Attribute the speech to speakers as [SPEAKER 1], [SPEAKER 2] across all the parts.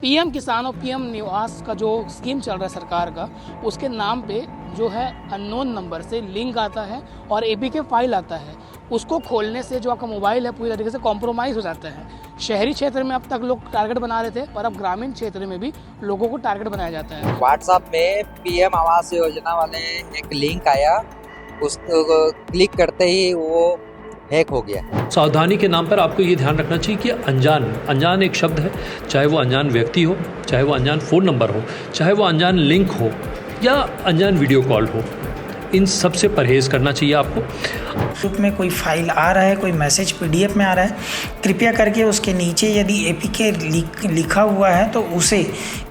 [SPEAKER 1] PM किसान और PM निवास का जो स्कीम चल रहा है सरकार का, उसके नाम पे जो है अननोन नंबर से लिंक आता है और एपीके फाइल आता है। उसको खोलने से जो आपका मोबाइल है पूरी तरीके से कॉम्प्रोमाइज़ हो जाता है। शहरी क्षेत्र में अब तक लोग टारगेट बना रहे थे, पर अब ग्रामीण क्षेत्र में भी लोगों को टारगेट बनाया जाता है।
[SPEAKER 2] व्हाट्सएप में पीएम आवास योजना वाले एक लिंक आया, उसको क्लिक करते ही वो हैक हो गया।
[SPEAKER 3] सावधानी के नाम पर आपको ये ध्यान रखना चाहिए कि अनजान एक शब्द है, चाहे वो अनजान व्यक्ति हो, चाहे वो अनजान फ़ोन नंबर हो, चाहे वो अनजान लिंक हो या अनजान वीडियो कॉल हो, इन सब से परहेज़ करना चाहिए आपको।
[SPEAKER 4] ग्रुप में कोई फाइल आ रहा है, कोई मैसेज पीडीएफ में आ रहा है, कृपया करके उसके नीचे यदि एपीके लिखा हुआ है तो उसे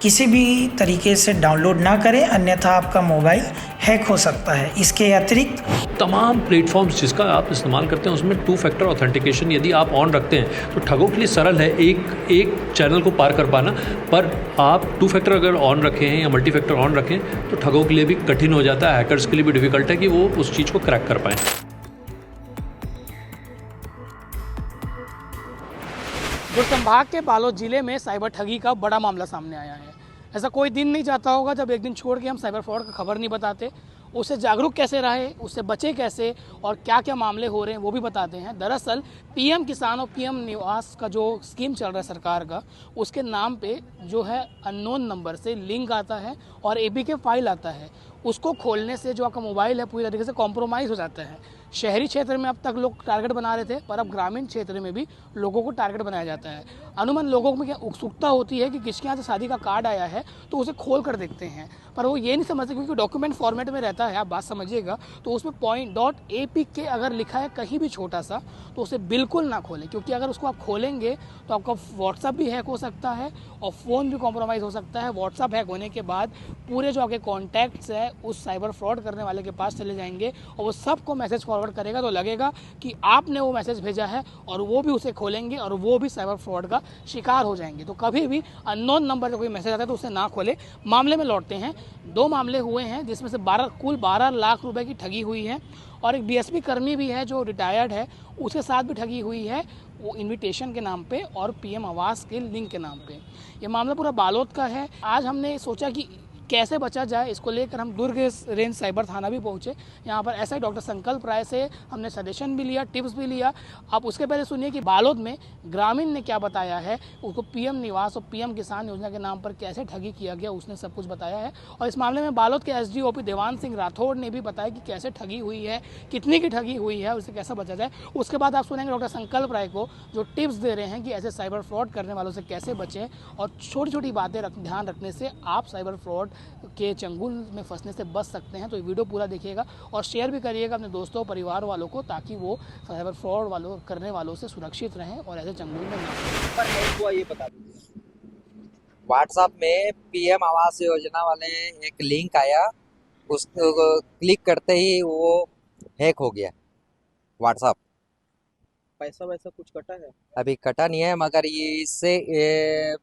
[SPEAKER 4] किसी भी तरीके से डाउनलोड ना करें, अन्यथा आपका मोबाइल हैक हो सकता है। इसके अतिरिक्त
[SPEAKER 3] तमाम प्लेटफॉर्म्स जिसका आप इस्तेमाल करते हैं उसमें 2 फैक्टर ऑथेंटिकेशन यदि आप ऑन रखते हैं तो ठगों के लिए सरल है एक चैनल को पार कर पाना, पर आप 2 फैक्टर अगर ऑन रखें हैं या मल्टी फैक्टर ऑन रखें तो ठगों के लिए भी कठिन हो जाता है, हैकर्स के लिए भी डिफ़िकल्ट है कि वो उस चीज़ को क्रैक कर पाएँ।
[SPEAKER 1] दुर्ग संभाग के बालोद जिले में साइबर ठगी का बड़ा मामला सामने आया है। ऐसा कोई दिन नहीं जाता होगा जब एक दिन छोड़ के हम साइबर फ्रॉड का खबर नहीं बताते। उससे जागरूक कैसे रहे, उससे बचे कैसे और क्या क्या मामले हो रहे हैं वो भी बताते हैं। दरअसल पीएम किसान और पीएम निवास का जो स्कीम चल रहा है सरकार का, उसके नाम पे जो है अननोन नंबर से लिंक आता है और एपीके फाइल आता है। उसको खोलने से जो आपका मोबाइल है पूरी तरीके से कॉम्प्रोमाइज़ हो जाता है। शहरी क्षेत्र में अब तक लोग टारगेट बना रहे थे, पर अब ग्रामीण क्षेत्र में भी लोगों को टारगेट बनाया जाता है। अमूमन लोगों में क्या उत्सुकता होती है कि किसके यहाँ से शादी का कार्ड आया है तो उसे खोल कर देखते हैं, पर वो ये नहीं समझते क्योंकि डॉक्यूमेंट फॉर्मेट में रहता है, आप बात समझिएगा। तो उसमें .apk अगर लिखा है कहीं भी छोटा सा तो उसे बिल्कुल ना खोलें, क्योंकि अगर उसको आप खोलेंगे तो आपका व्हाट्सअप भी हैक हो सकता है और फ़ोन भी कॉम्प्रोमाइज़ हो सकता है। व्हाट्सअप हैक होने के बाद पूरे जो आपके कॉन्टैक्ट्स है उस साइबर फ्रॉड करने वाले के पास चले जाएंगे और वो सबको मैसेज फॉरवर्ड करेगा, तो लगेगा कि आपने वो मैसेज भेजा है और वो भी उसे खोलेंगे और वो भी साइबर फ्रॉड का शिकार हो जाएंगे। तो कभी भी अननोन नंबर का कोई मैसेज आता है तो उसे ना खोले। मामले में लौटते हैं। 2 मामले हुए हैं जिसमें से कुल 12 लाख रुपए की ठगी हुई है और एक डीएसपी कर्मी भी है जो रिटायर्ड है, उसके साथ भी ठगी हुई है, वो इनविटेशन के नाम पे और पीएम आवास के लिंक के नाम पे। ये मामला पूरा बालोद का है। आज हमने सोचा कि कैसे बचा जाए, इसको लेकर हम दुर्ग रेंज साइबर थाना भी पहुंचे। यहाँ पर ऐसा ही डॉक्टर संकल्प राय से हमने सजेशन भी लिया, टिप्स भी लिया। आप उसके पहले सुनिए कि बालोद में ग्रामीण ने क्या बताया है, उसको पीएम निवास और पीएम किसान योजना के नाम पर कैसे ठगी किया गया, उसने सब कुछ बताया है। और इस मामले में बालोद के एसडीओपी देवान सिंह राठौड़ ने भी बताया कि कैसे ठगी हुई है, कितनी की ठगी हुई है, उससे कैसे बचा जाए। उसके बाद आप सुनेंगे डॉक्टर संकल्प राय को जो टिप्स दे रहे हैं कि ऐसे साइबर फ्रॉड करने वालों से कैसे बचें और छोटी छोटी बातें ध्यान रखने से आप साइबर फ्रॉड के चंगुल में फंसने से बच सकते हैं। तो ये वीडियो पूरा देखिएगा और शेयर भी करिएगा अपने दोस्तों परिवार वालों को, ताकि वो साइबर फ्रॉड करने वालों से सुरक्षित रहें और ऐसे चंगुल में ना
[SPEAKER 2] हुआ ये बता दीजिए। व्हाट्सएप में पीएम आवास योजना वाले एक लिंक आया, उसको क्लिक करते ही वो हैक हो गया व्हाट्सएप।
[SPEAKER 5] पैसा वैसा कुछ कटा है?
[SPEAKER 2] अभी कटा नहीं है, मगर इससे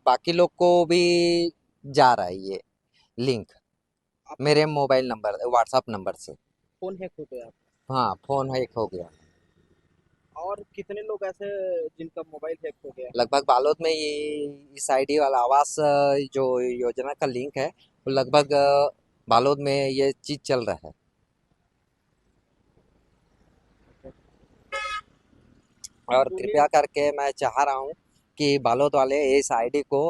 [SPEAKER 2] बाकी लोग को भी जा रहा है ये लिंक मेरे मोबाइल नंबर व्हाट्सएप नंबर से।
[SPEAKER 5] फोन हैक हो गया?
[SPEAKER 2] हाँ, फोन हैक हो गया।
[SPEAKER 5] और कितने लोग ऐसे जिनका मोबाइल हैक हो गया?
[SPEAKER 2] लगभग बालोद में ये इस आईडी वाला आवास जो योजना का लिंक है वो लगभग बालोद में ये चीज चल रहा है। और कृपया करके मैं चाह रहा हूँ कि बालोद वाले इस आईडी को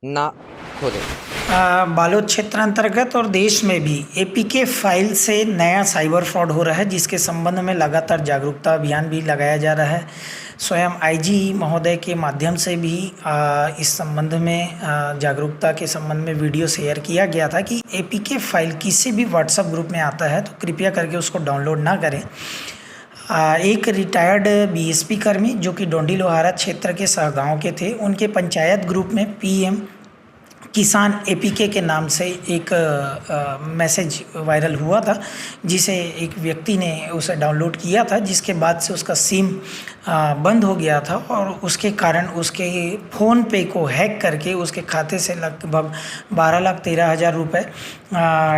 [SPEAKER 2] ना खोलें।
[SPEAKER 4] बालोद क्षेत्र अंतर्गत और देश में भी एपीके फाइल से नया साइबर फ्रॉड हो रहा है, जिसके संबंध में लगातार जागरूकता अभियान भी लगाया जा रहा है। स्वयं आईजी महोदय के माध्यम से भी इस संबंध में जागरूकता के संबंध में वीडियो शेयर किया गया था कि एपीके फाइल किसी भी व्हाट्सएप ग्रुप में आता है तो कृपया करके उसको डाउनलोड ना करें। एक रिटायर्ड बीएसपी कर्मी जो कि डोंडी लोहारा क्षेत्र के सहगांव के थे, उनके पंचायत ग्रुप में पीएम किसान एपीके के नाम से एक मैसेज वायरल हुआ था, जिसे एक व्यक्ति ने उसे डाउनलोड किया था, जिसके बाद से उसका सिम बंद हो गया था और उसके कारण उसके फ़ोन पे को हैक करके उसके खाते से लगभग 12,13,000 रुपये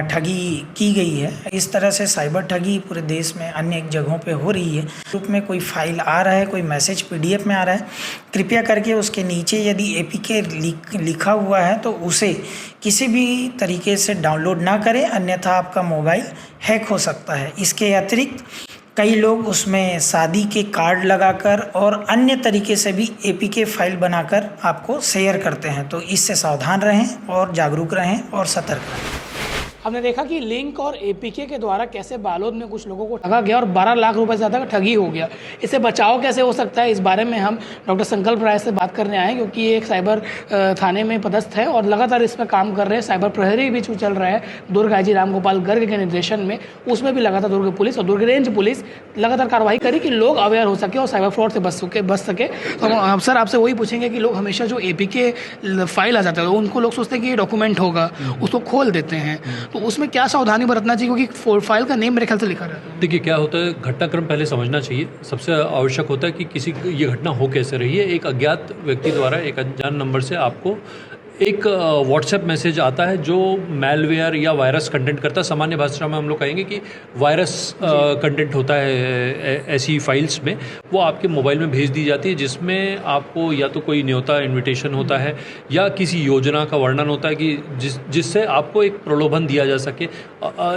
[SPEAKER 4] ठगी की गई है। इस तरह से साइबर ठगी पूरे देश में अन्य जगहों पे हो रही है। ग्रुप में कोई फाइल आ रहा है, कोई मैसेज PDF में आ रहा है, कृपया करके उसके नीचे यदि APK लिखा हुआ है तो उसे किसी भी तरीके से डाउनलोड ना करें, अन्यथा आपका मोबाइल हैक हो सकता है। इसके अतिरिक्त कई लोग उसमें शादी के कार्ड लगाकर और अन्य तरीके से भी APK फाइल बनाकर आपको शेयर करते हैं, तो इससे सावधान रहें और जागरूक रहें और सतर्क रहें।
[SPEAKER 1] हमने देखा कि लिंक और APK के द्वारा कैसे बालोद में कुछ लोगों को ठगा गया और 12 लाख रुपए से ज़्यादा का ठगी हो गया। इससे बचाव कैसे हो सकता है, इस बारे में हम डॉक्टर संकल्प राय से बात करने आए हैं, क्योंकि ये एक साइबर थाने में पदस्थ है और लगातार इस पर काम कर रहे हैं। साइबर प्रहरी भी चल रहा है दुर्ग IG रामगोपाल गर्ग के निर्देशन में, उसमें भी लगातार दुर्ग पुलिस और दुर्ग रेंज पुलिस लगातार कार्रवाई करी कि लोग अवेयर हो सके और साइबर फ्रॉड से बच सके। तो हम सर आपसे वही पूछेंगे कि लोग हमेशा जो APK फाइल आ जाता है उनको लोग सोचते हैं कि ये डॉक्यूमेंट होगा, उसको खोल देते हैं, तो उसमें क्या सावधानी बरतना चाहिए, क्योंकि फाइल का नेम मेरे ख्याल से लिखा रहता है।
[SPEAKER 3] देखिए क्या होता है, घटनाक्रम पहले समझना चाहिए। सबसे आवश्यक होता है कि किसी ये घटना हो कैसे रही है। एक अज्ञात व्यक्ति द्वारा एक अनजान नंबर से आपको एक व्हाट्सएप मैसेज आता है जो मैलवेयर या वायरस कंटेंट करता है। सामान्य भाषा में हम लोग कहेंगे कि वायरस कंटेंट होता है ऐसी फाइल्स में, वो आपके मोबाइल में भेज दी जाती है, जिसमें आपको या तो कोई न्योता इनविटेशन होता है या किसी योजना का वर्णन होता है कि जिससे आपको एक प्रलोभन दिया जा सके,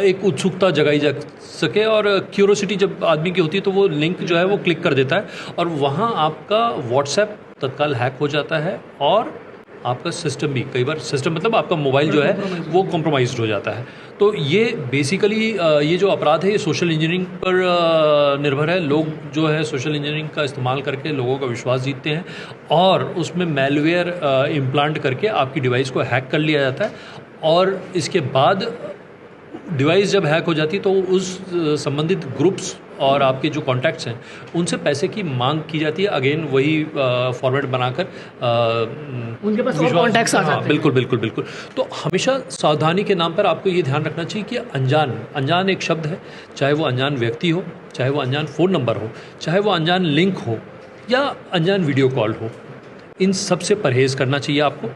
[SPEAKER 3] एक उत्सुकता जगाई जा सके, और क्यूरोसिटी जब आदमी की होती है तो वो लिंक जो है वो क्लिक कर देता है और वहाँ आपका व्हाट्सएप तत्काल हैक हो जाता है और आपका सिस्टम भी, कई बार सिस्टम मतलब आपका मोबाइल जो है वो कॉम्प्रोमाइज़्ड हो जाता है। तो ये बेसिकली ये जो अपराध है ये सोशल इंजीनियरिंग पर निर्भर है। लोग जो है सोशल इंजीनियरिंग का इस्तेमाल करके लोगों का विश्वास जीतते हैं और उसमें मैलवेयर इम्प्लांट करके आपकी डिवाइस को हैक कर लिया जाता है और इसके बाद डिवाइस जब हैक हो जाती है तो उस संबंधित ग्रुप्स और आपके जो कॉन्टैक्ट्स हैं उनसे पैसे की मांग की जाती है। अगेन वही फॉर्मेट बनाकर
[SPEAKER 1] उनके पास और कॉन्टैक्ट्स आ जाते हैं।
[SPEAKER 3] बिल्कुल बिल्कुल बिल्कुल। तो हमेशा सावधानी के नाम पर आपको ये ध्यान रखना चाहिए कि अनजान एक शब्द है, चाहे वो अनजान व्यक्ति हो, चाहे वो अनजान फ़ोन नंबर हो, चाहे वो अनजान लिंक हो या अनजान वीडियो कॉल हो, इन सब से परहेज़ करना चाहिए आपको।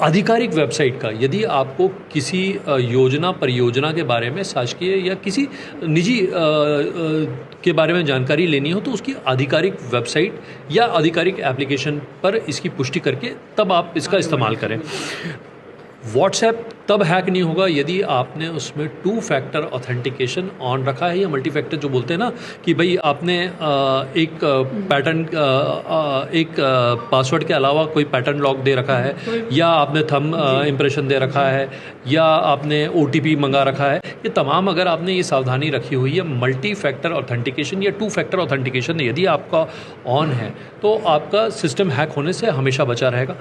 [SPEAKER 3] आधिकारिक वेबसाइट का यदि आपको किसी योजना परियोजना के बारे में, शासकीय या किसी निजी के बारे में जानकारी लेनी हो तो उसकी आधिकारिक वेबसाइट या आधिकारिक एप्लीकेशन पर इसकी पुष्टि करके तब आप इसका इस्तेमाल करें। व्हाट्सएप तब हैक नहीं होगा यदि आपने उसमें 2 फैक्टर ऑथेंटिकेशन ऑन रखा है या मल्टी फैक्टर जो बोलते हैं ना, कि भाई आपने एक पैटर्न एक पासवर्ड के अलावा कोई पैटर्न लॉक दे रखा है या आपने थंब इम्प्रेशन दे रखा है या आपने OTP मंगा रखा है। ये तमाम अगर आपने ये सावधानी रखी हुई है, मल्टी फैक्टर ऑथेंटिकेशन या 2 फैक्टर ऑथेंटिकेशन यदि आपका ऑन है तो आपका सिस्टम हैक होने से हमेशा बचा रहेगा।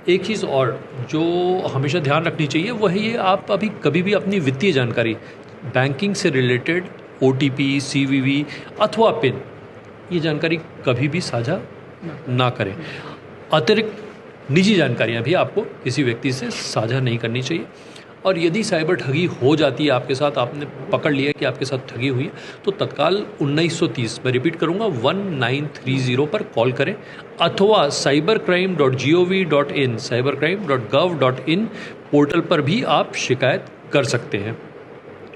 [SPEAKER 3] एक चीज़ और जो हमेशा ध्यान रखनी चाहिए वह है ये, आप अभी कभी भी अपनी वित्तीय जानकारी, बैंकिंग से रिलेटेड OTP, CVV अथवा पिन, ये जानकारी कभी भी साझा ना करें। अतिरिक्त निजी जानकारियां भी आपको किसी व्यक्ति से साझा नहीं करनी चाहिए। और यदि साइबर ठगी हो जाती है आपके साथ, आपने पकड़ लिया कि आपके साथ ठगी हुई है, तो तत्काल 1930, मैं रिपीट करूंगा 1930 पर कॉल करें अथवा cybercrime.gov.in, cybercrime.gov.in पोर्टल पर भी आप शिकायत कर सकते हैं।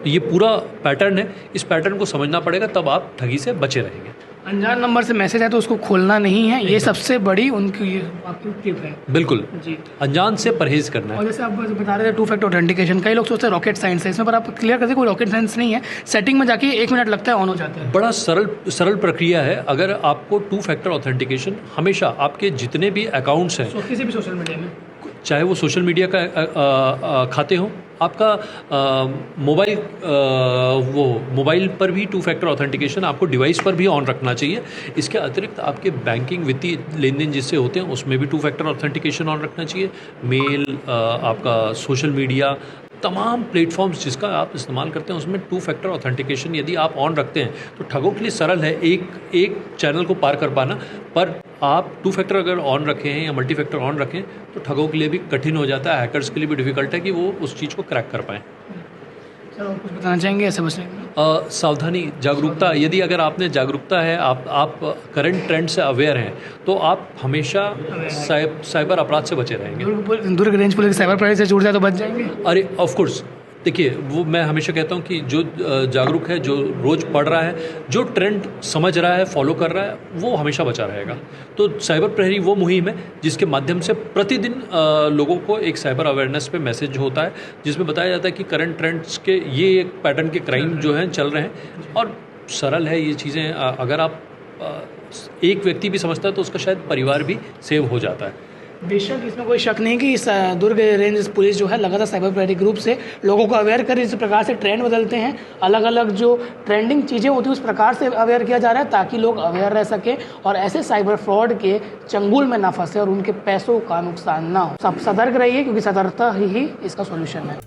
[SPEAKER 3] ये पूरा पैटर्न है, इस पैटर्न को समझना पड़ेगा, तब आप ठगी से बचे रहेंगे।
[SPEAKER 1] अनजान नंबर से मैसेज है तो उसको खोलना नहीं है, ये सबसे बड़ी उनकी आपकी टिप है।
[SPEAKER 3] बिल्कुल
[SPEAKER 1] जी,
[SPEAKER 3] अनजान से परहेज करना
[SPEAKER 1] और
[SPEAKER 3] है।
[SPEAKER 1] जैसे आप बता रहे थे 2 फैक्टर ऑथेंटिकेशन, कई लोग सोचते हैं रॉकेट साइंस है इसमें, पर आप क्लियर करते कोई रॉकेट साइंस नहीं है। सेटिंग में जाके 1 मिनट लगता है, ऑन हो जाता है।
[SPEAKER 3] बड़ा सरल प्रक्रिया है। अगर आपको 2 फैक्टर ऑथेंटिकेशन हमेशा आपके जितने भी अकाउंट्स हैं,
[SPEAKER 1] किसी भी सोशल मीडिया में,
[SPEAKER 3] चाहे वो सोशल मीडिया का खाते हों, आपका मोबाइल पर भी 2 फैक्टर ऑथेंटिकेशन आपको डिवाइस पर भी ऑन रखना चाहिए। इसके अतिरिक्त आपके बैंकिंग वित्तीय लेन देन जिससे होते हैं उसमें भी 2 फैक्टर ऑथेंटिकेशन ऑन रखना चाहिए। मेल, आपका सोशल मीडिया, तमाम प्लेटफॉर्म्स जिसका आप इस्तेमाल करते हैं उसमें 2 फैक्टर ऑथेंटिकेशन यदि आप ऑन रखते हैं तो ठगों के लिए सरल है एक चैनल को पार कर पाना। पर आप 2 फैक्टर अगर ऑन रखें हैं या मल्टी फैक्टर ऑन रखें तो ठगों के लिए भी कठिन हो जाता है, हैकर्स के लिए भी डिफ़िकल्ट है कि वो उस चीज़ को क्रैक कर पाएँ।
[SPEAKER 1] सर और कुछ बताना चाहेंगे ऐसे बचने के लिए?
[SPEAKER 3] सावधानी, जागरूकता, यदि अगर आपने जागरूकता है, आप करंट ट्रेंड से अवेयर हैं, तो आप हमेशा साइबर अपराध से बचे रहेंगे।
[SPEAKER 1] दुर्ग रेंज पुलिस साइबर अपराध से जुड़ जाए तो बच जाएंगे?
[SPEAKER 3] अरे ऑफ कोर्स, देखिए वो मैं हमेशा कहता हूँ कि जो जागरूक है, जो रोज़ पढ़ रहा है, जो ट्रेंड समझ रहा है, फॉलो कर रहा है, वो हमेशा बचा रहेगा। तो साइबर प्रहरी वो मुहिम है जिसके माध्यम से प्रतिदिन लोगों को एक साइबर अवेयरनेस पे मैसेज होता है, जिसमें बताया जाता है कि करंट ट्रेंड्स के ये एक पैटर्न के क्राइम जो हैं चल रहे हैं। और सरल है ये चीज़ें, अगर आप एक व्यक्ति भी समझता है तो उसका शायद परिवार भी सेव हो जाता है।
[SPEAKER 1] बेशक इसमें कोई शक नहीं कि इस दुर्ग रेंज पुलिस जो है लगातार साइबर प्रहरी ग्रुप से लोगों को अवेयर कर इस प्रकार से ट्रेंड बदलते हैं, अलग अलग जो ट्रेंडिंग चीज़ें होती हैं उस प्रकार से अवेयर किया जा रहा है ताकि लोग अवेयर रह सकें और ऐसे साइबर फ्रॉड के चंगुल में ना फंसे और उनके पैसों का नुकसान ना हो। सब सतर्क रहिए क्योंकि सतर्कता ही इसका सॉल्यूशन है।